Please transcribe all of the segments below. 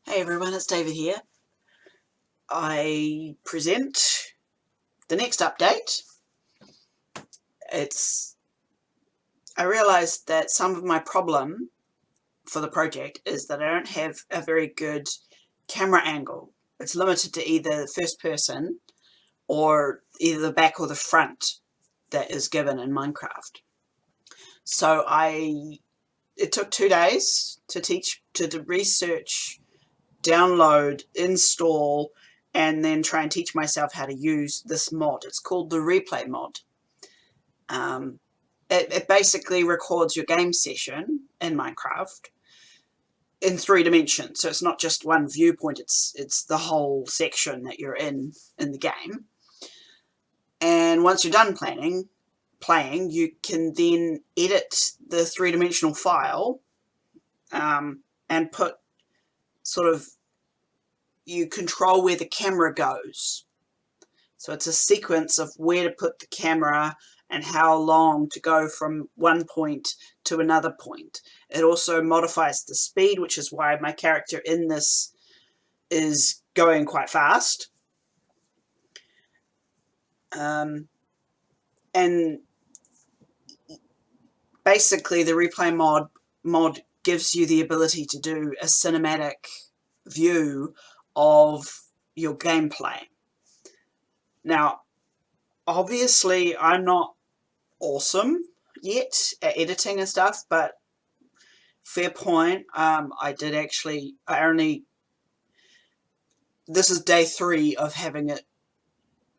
Hey everyone, it's David here. I present the next update. I realised that some of my problem for the project is that I don't have a very good camera angle. It's limited to either first person or either the back or the front that is given in Minecraft. So it took 2 days to research, download, install, and then try and teach myself how to use this mod. It's called the replay mod. It basically records your game session in Minecraft in 3 dimensions. So it's not just one viewpoint, it's the whole section that you're in the game. And once you're done playing, you can then edit the 3-dimensional file and put you control where the camera goes. So it's a sequence of where to put the camera and how long to go from one point to another point. It also modifies the speed, which is why my character in this is going quite fast. And basically the replay mod gives you the ability to do a cinematic view of your gameplay. Now, obviously, I'm not awesome yet at editing and stuff, but fair point. This is day 3 of having it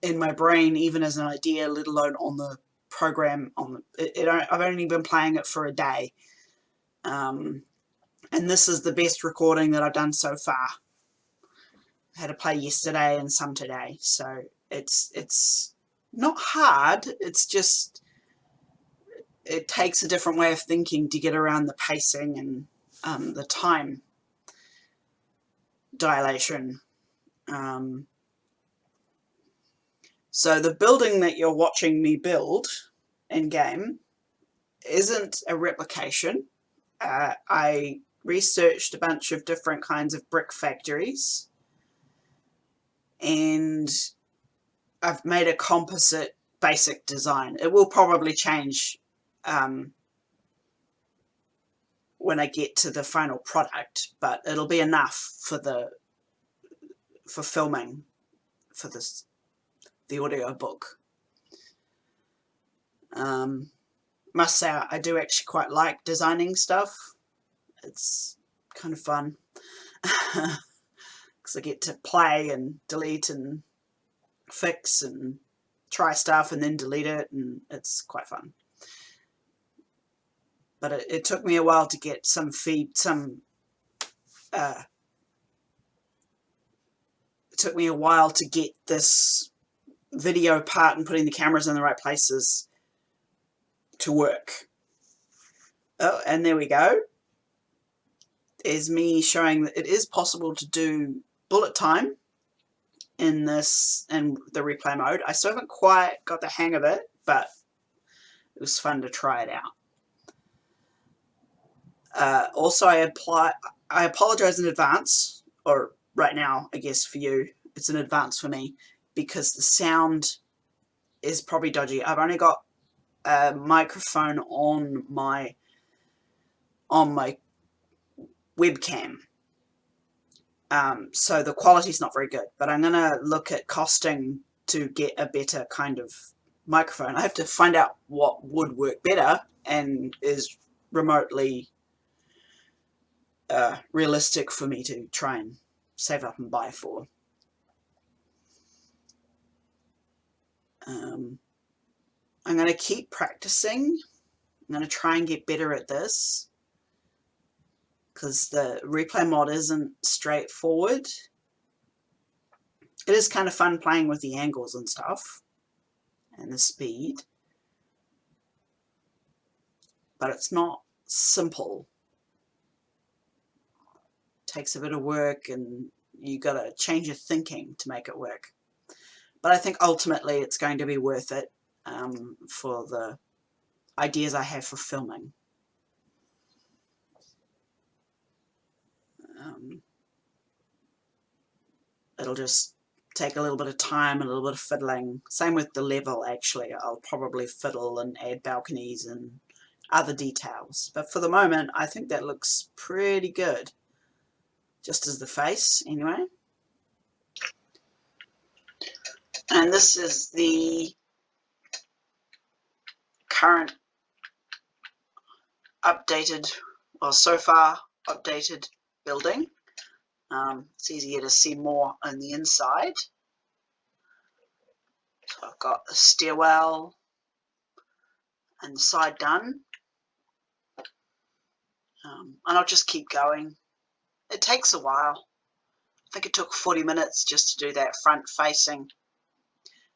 in my brain, even as an idea, let alone on the program. I've only been playing it for a day, and this is the best recording that I've done so far. I had to play yesterday and some today, so it's not hard. It's just it takes a different way of thinking to get around the pacing and the time dilation. So the building that you're watching me build in-game isn't a replication. I researched a bunch of different kinds of brick factories, and I've made a composite basic design. It will probably change when I get to the final product, but it'll be enough for filming for the audiobook. Must say I do actually quite like designing stuff. It's kind of fun because I get to play and delete and fix and try stuff and then delete it, and it's quite fun. But it took me a while to get it took me a while to get this video part and putting the cameras in the right places to work. Oh, and there we go. There's me showing that it is possible to do bullet time in the replay mode. I still haven't quite got the hang of it, but it was fun to try it out. Also, I apologize in advance, or right now, I guess for you, it's in advance for me, because the sound is probably dodgy. I've only got a microphone on my webcam, so the quality's not very good, but I'm gonna look at costing to get a better kind of microphone. I have to find out what would work better and is remotely realistic for me to try and save up and buy for. I'm going to keep practicing. I'm going to try and get better at this, because the replay mod isn't straightforward. It is kind of fun playing with the angles and stuff and the speed, but it's not simple. It takes a bit of work, and you got to change your thinking to make it work. But I think ultimately it's going to be worth it for the ideas I have for filming. It'll just take a little bit of time and a little bit of fiddling. Same with the level, actually. I'll probably fiddle and add balconies and other details. But for the moment, I think that looks pretty good. Just as the face, anyway. And this is the current updated, or so far updated building. It's easier to see more on the inside. So I've got the stairwell and the side done. And I'll just keep going. It takes a while. I think it took 40 minutes just to do that front facing.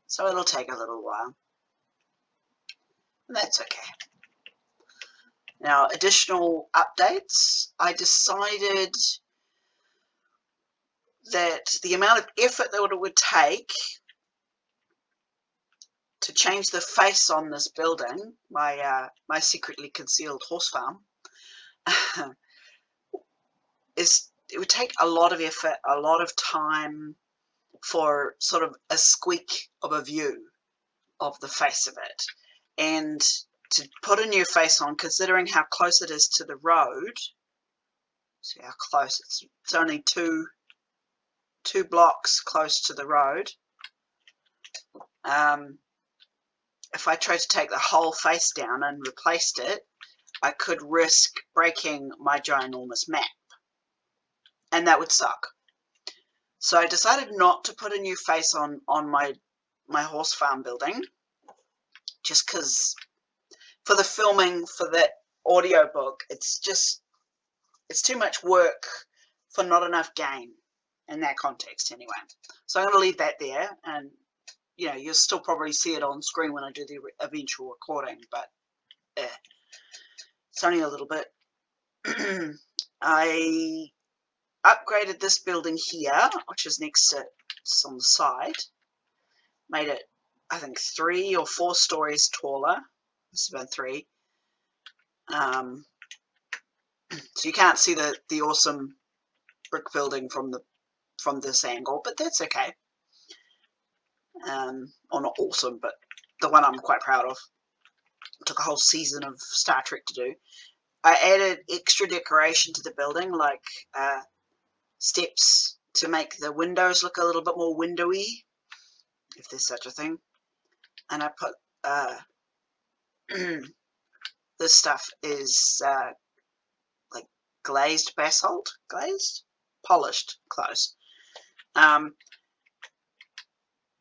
So it'll take a little while. And that's okay. Now, additional updates. I decided that the amount of effort that it would take to change the face on this building, my secretly concealed horse farm, it would take a lot of effort, a lot of time for sort of a squeak of a view of the face of it. And to put a new face on, considering how close it is to the road, see how close, it's only two blocks close to the road. If I tried to take the whole face down and replaced it, I could risk breaking my ginormous map. And that would suck. So I decided not to put a new face on my horse farm building, just because for the filming for that audiobook, it's too much work for not enough gain in that context anyway. So I'm going to leave that there, and you'll still probably see it on screen when I do the eventual recording, but it's only a little bit. I upgraded this building here, which is next to, it's on the side, made it, I think, 3 or 4 stories taller. It's about 3. So you can't see the awesome brick building from this angle, but that's okay. Or not awesome, but the one I'm quite proud of. It took a whole season of Star Trek to do. I added extra decoration to the building, like steps to make the windows look a little bit more windowy, if there's such a thing. And I put this stuff is like glazed basalt, polished, close,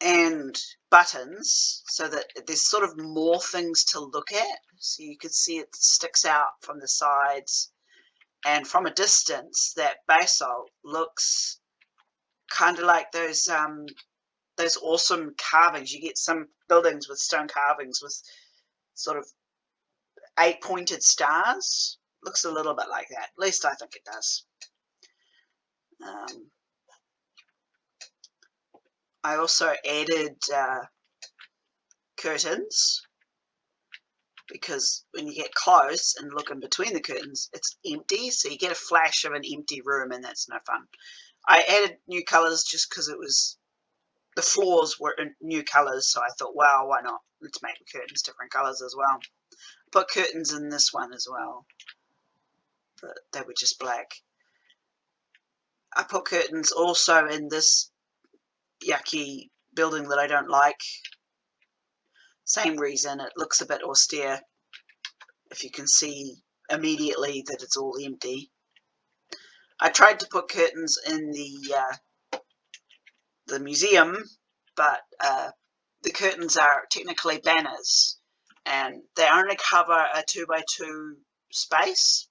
and buttons, so that there's sort of more things to look at. So you can see it sticks out from the sides, and from a distance that basalt looks kind of like those awesome carvings. You get some buildings with stone carvings with sort of 8 pointed stars. Looks a little bit like that. At least I think it does. I also added curtains, because when you get close and look in between the curtains, it's empty, so you get a flash of an empty room, and that's no fun. I added new colours just because the floors were in new colours, so I thought, wow, why not? Let's make the curtains different colours as well. Put curtains in this one as well, but they were just black. I put curtains also in this yucky building that I don't like. Same reason, it looks a bit austere if you can see immediately that it's all empty. I tried to put curtains in the museum, but the curtains are technically banners, and they only cover a 2x2 space.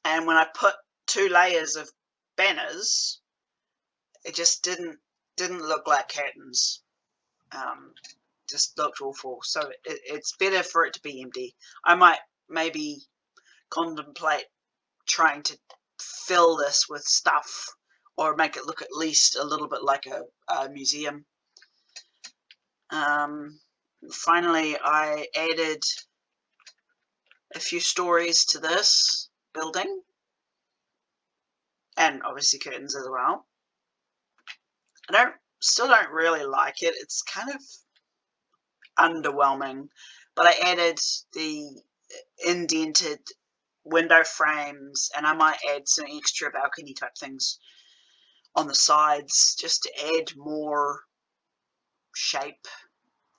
And when I put 2 layers of banners, it just didn't look like curtains. Just looked awful. So it's better for it to be empty. I might maybe contemplate trying to fill this with stuff, or make it look at least a little bit like a museum. Finally, I added a few stories to this building, and obviously curtains as well. Still don't really like it. It's kind of underwhelming, but I added the indented window frames, and I might add some extra balcony type things on the sides just to add more shape.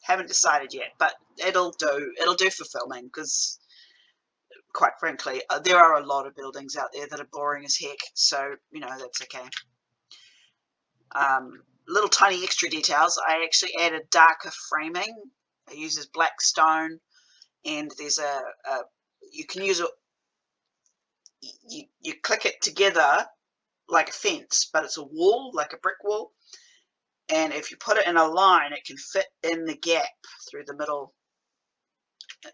Haven't decided yet, but it'll do for filming, because quite frankly there are a lot of buildings out there that are boring as heck, so you know, that's okay. Little tiny extra details. I actually added darker framing. It uses black stone, and there's you can use you click it together like a fence, but it's a wall, like a brick wall, and if you put it in a line, it can fit in the gap through the middle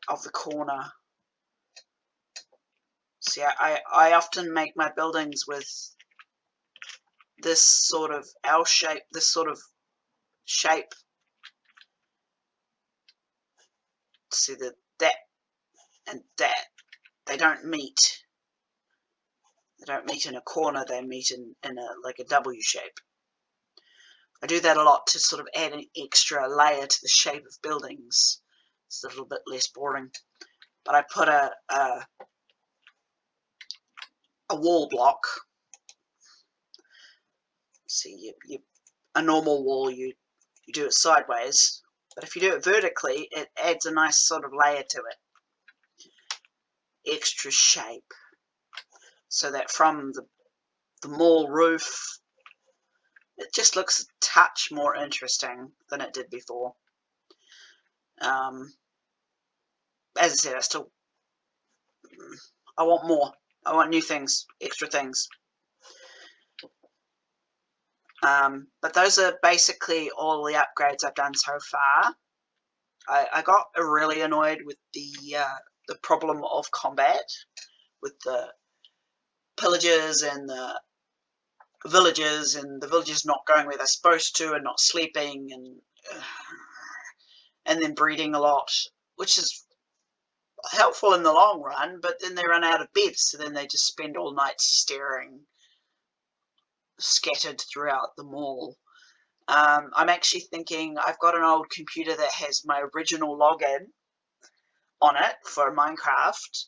of the corner. See, I often make my buildings with this sort of L shape, this sort of shape. See that and that, they don't meet. They don't meet in a corner, they meet in a like a W shape. I do that a lot to sort of add an extra layer to the shape of buildings. It's a little bit less boring. But I put a wall block. See, a normal wall, you do it sideways, but if you do it vertically, it adds a nice sort of layer to it. Extra shape, so that from the mall roof, it just looks a touch more interesting than it did before. As I said, I want more. I want new things, extra things. But those are basically all the upgrades I've done so far. I got really annoyed with the problem of combat, with the pillagers and the villagers not going where they're supposed to and not sleeping, and then breeding a lot, which is helpful in the long run, but then they run out of beds, so then they just spend all night staring, scattered throughout the mall. I'm actually thinking, I've got an old computer that has my original login on it for Minecraft.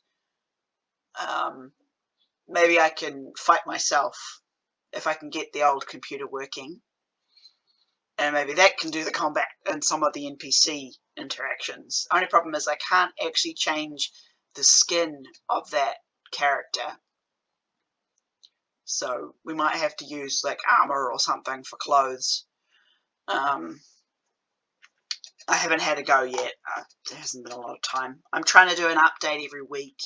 Maybe I can fight myself if I can get the old computer working, and maybe that can do the combat and some of the NPC interactions. Only problem is I can't actually change the skin of that character, so we might have to use like armor or something for clothes. I haven't had a go yet. There hasn't been a lot of time. I'm trying to do an update every week.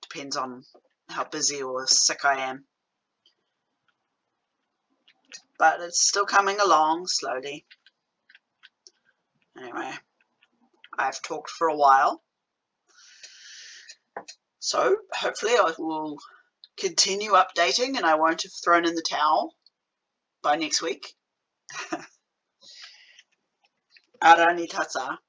Depends on how busy or sick I am. But it's still coming along slowly. Anyway, I've talked for a while. So hopefully I will continue updating and I won't have thrown in the towel by next week. Ara ni tata.